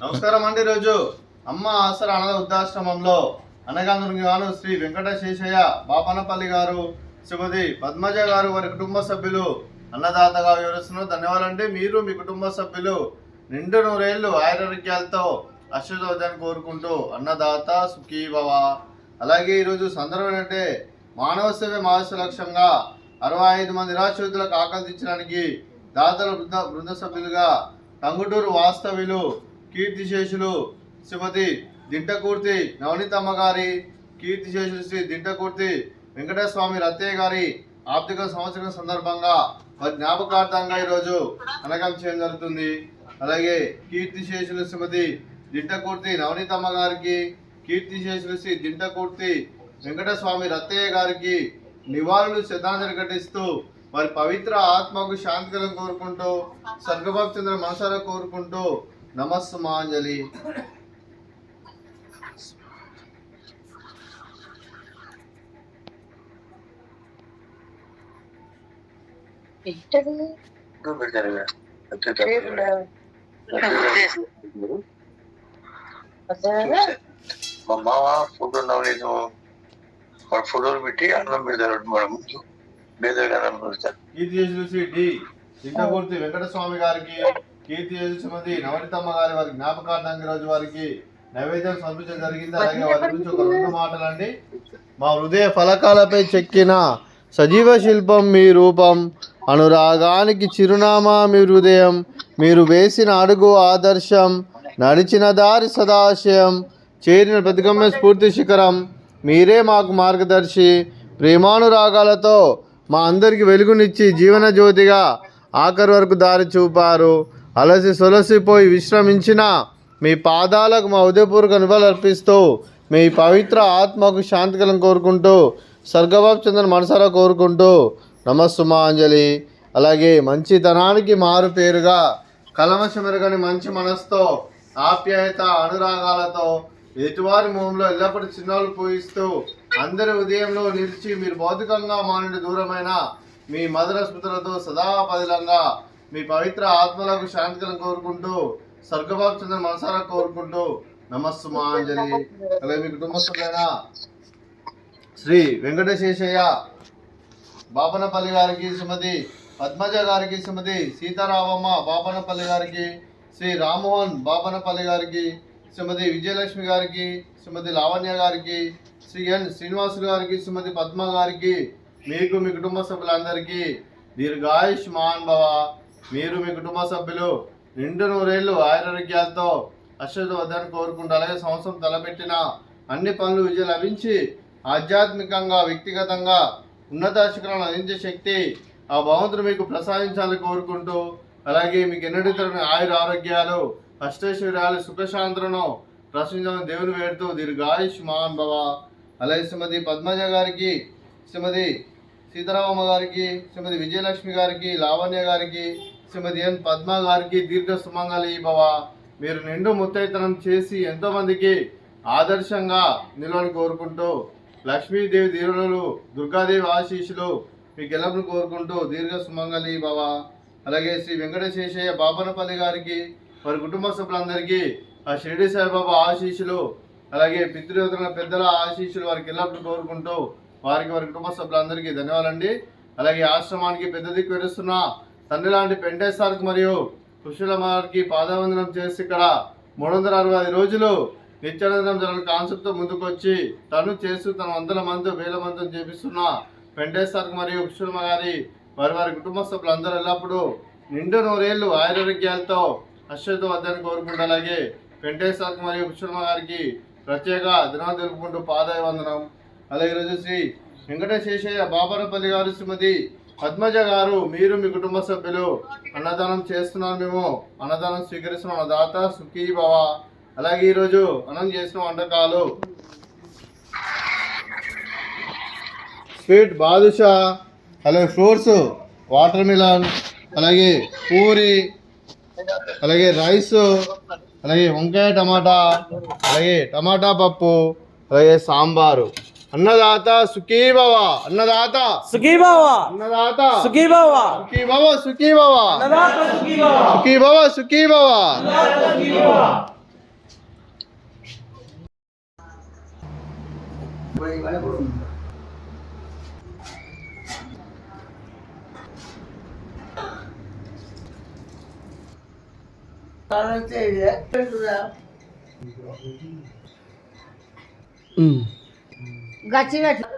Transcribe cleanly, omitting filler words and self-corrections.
నమస్కారం అండి. రోజు అమ్మ ఆసరా అనాథ వృద్ధాశ్రమంలో అనగాను శ్రీ వెంకటశేషయ్య బాపనపల్లి గారు, శ్రీమతి పద్మజ గారు, వారి కుటుంబ సభ్యులు అన్నదాతగా వివరిస్తున్నారు. ధన్యవాదాలండి. మీరు మీ కుటుంబ సభ్యులు నిండు నూరేళ్లు ఆయురారోగ్యాలతో అశ్వతోజాన్ని కోరుకుంటూ అన్నదాత సుఖీభవ. అలాగే ఈరోజు సందర్భం ఏంటంటే మానవ సేవ మహర్షి లక్ష్యంగా 65 మంది నిరాశ్రితులకు ఆకలి తీర్చడానికి దాతల బృంద సభ్యులుగా టంగుటూరు వాస్తవ్యులు కీర్తిశేషులు శ్రీమతి దింటకూర్తి నవనీతమ్మ గారి, కీర్తిశేషులు శ్రీ దింటకూర్తి వెంకటస్వామి రత్తయ్య గారి ఆర్థిక సంవత్సరం సందర్భంగా వారి జ్ఞాపకార్థంగా ఈరోజు అనగం చేయడం జరుగుతుంది. అలాగే కీర్తిశేషులు శ్రీమతి దింటకూర్తి నవనీతమ్మ గారికి, కీర్తిశేషులు శ్రీ దింటకూర్తి వెంకటస్వామి రత్తయ్య గారికి నివాళులు శ్రద్ధాంజలి ఘటిస్తూ వారి పవిత్ర ఆత్మకు శాంతికరం కోరుకుంటూ స్వర్గభక్తుల మనసారా కోరుకుంటూ నమస్సుమాంజలి. మా మామ ఫోటో నవ్వలేదు, వాడు ఫోటోలు పెట్టి అన్నం పెడతారు మేడం. ముందు దింటకూర్తి వెంకటస్వామి గారికి, కీర్తి శ్రీమతి నవనీతమ్మ గారి వారి జ్ఞాపకార్థంగా రోజు వారికి నైవేద్యం సమర్పించడం జరిగింది. అలాగే వారి గురించి ఒక 2 మాటలండి. మా హృదయ ఫలకాలపై చెక్కిన సజీవ శిల్పం మీ రూపం, అనురాగానికి చిరునామా మీ హృదయం, మీరు వేసిన అడుగు ఆదర్శం, నడిచిన దారి సదాశయం, చేరిన ప్రతిగమ్య స్ఫూర్తి శిఖరం, మీరే మాకు మార్గదర్శి. ప్రేమానురాగాలతో మా అందరికి వెలుగునిచ్చి జీవన జ్యోతిగా ఆఖరి వరకు దారి చూపారు. అలసి సొలసిపోయి విశ్రమించిన మీ పాదాలకు మా ఉదయపూర్వక నివాళులు అర్పిస్తూ మీ పవిత్ర ఆత్మకు శాంతికలం కోరుకుంటూ స్వర్గబాబు చంద్రన్ మనసారా కోరుకుంటూ నమస్సుమాంజలి. అలాగే మంచితనానికి మారు పేరుగా కలమశమెరగని మంచి మనసుతో ఆప్యాయత అనురాగాలతో ఎటువారి మొహంలో ఎల్లప్పుడూ చిన్నాలు పూయిస్తూ అందరి ఉదయంలో నిలిచి మీరు భౌతికంగా మా నుండి దూరమైన మీ మధుర స్మృతులతో సదా పదిలంగా మీ పవిత్ర ఆత్మలకు శాంతికలను కోరుకుంటూ స్వర్గబాబు చంద్రన్ మనసారా కోరుకుంటూ నమస్సుమాంజలి. అలాగే మీ కుటుంబస్తులైన శ్రీ వెంకటశేషయ్య బాపనపల్లి గారికి, శ్రీమతి పద్మజ గారికి, శ్రీమతి సీతారామమ్మ బాపనపల్లి గారికి, శ్రీ రామ్మోహన్ బాపనపల్లి గారికి, శ్రీమతి విజయలక్ష్మి గారికి, శ్రీమతి లావణ్య గారికి, శ్రీ ఎన్ శ్రీనివాసులు గారికి, శ్రీమతి పద్మ గారికి, మీకు మీ కుటుంబ సభ్యులందరికీ దీర్ఘాయుష్మాన్ భవ. మీరు మీ కుటుంబ సభ్యులు నిండు నూరేళ్లు ఆయురారోగ్యాలతో అశ్వతవద్దని కోరుకుంటూ అలాగే సంవత్సరం తలపెట్టిన అన్ని పనులు విజయం లభించి ఆధ్యాత్మికంగా వ్యక్తిగతంగా ఉన్నత శిఖరాలను అందించే శక్తి ఆ భగవంతుడు మీకు ప్రసాదించాలని కోరుకుంటూ అలాగే మీకు ఎన్నడూ తరగని ఆయురారోగ్యాలు అష్టైశ్వర్యాలు సుఖశాంతులను ప్రశ్నించమని దేవుని వేడుతూ దీర్ఘాయుష్మాన్ భవ. అలాగే శ్రీమతి పద్మజ గారికి, శ్రీమతి సీతారామమ్మ గారికి, శ్రీమతి విజయలక్ష్మి గారికి, లావణ్య గారికి, శ్రీమతి ఎన్ పద్మ గారికి దీర్ఘ సుమంగళి భవ. మీరు నిండు ముత్తైతనం చేసి ఎంతోమందికి ఆదర్శంగా నిలవని కోరుకుంటూ లక్ష్మీదేవి దీవులు దుర్గాదేవి ఆశీస్సులు మీకు ఎల్లప్పుడూ కోరుకుంటూ దీర్ఘ సుమంగళి భవ. అలాగే శ్రీ వెంకటశేషయ్య బాపనపల్లి గారికి, వారి కుటుంబ సభ్యులందరికీ ఆ షిరిడి సాయిబాబా ఆశీస్సులు అలాగే పితృదేవతల పెద్దల ఆశీస్సులు వారికి ఎల్లప్పుడూ కోరుకుంటూ వారి కుటుంబ సభ్యులందరికీ ధన్యవాదాలండి. అలాగే ఆశ్రమానికి పెద్ద దిక్కు విరుస్తున్న తండ్రి లాంటి పెంటేశ్వర్కి మరియు కుశలమ్మ గారికి పాదవందనం చేసి ఇక్కడ 365 రోజులు నిత్యానందనం జరగని కాన్సెప్ట్తో ముందుకొచ్చి తను చేస్తూ తన 100 మంది 1000 మందితో చేపిస్తున్న పెంటేశ్వర్కి మరియు కుశలమ్మ గారి వారి కుటుంబ సభ్యులందరూ ఎల్లప్పుడూ నిండు నూరేళ్లు ఆయురారోగ్యాలతో అశ్వతవద్దని కోరుకుంటూ అలాగే వెంకటేశ్వర్కి మరియు కుశలమ్మ గారికి ప్రత్యేక దినాలు తెలుపుకుంటూ పాదాభివందనం. అలాగే ఈరోజు శ్రీ వెంకటశేషయ్య బాపనపల్లి గారు, శ్రీమతి పద్మజ గారు, మీరు మీ కుటుంబ సభ్యులు అన్నదానం చేస్తున్నారు. మేము అన్నదానం స్వీకరిస్తున్నాం. దాత సుఖీ భవ. అలాగే ఈరోజు అన్నం చేసిన వంటకాలు స్వీట్ బాదుషా, అలాగే ఫ్రూట్స్ వాటర్ మిలన్, అలాగే పూరి, అలాగే రైస్, అలాగే వంకాయ టమాటా, అలాగే టమాటా పప్పు, అలాగే సాంబారు. అన్నదాత సుఖీభవ, అన్నదాత సుఖీభవ, అన్నదాత సుఖీభవ, సుఖీభవ, సుఖీభవ, అన్నదాత సుఖీభవ, సుఖీభవ, సుఖీభవ. గచ్చి పెట్టు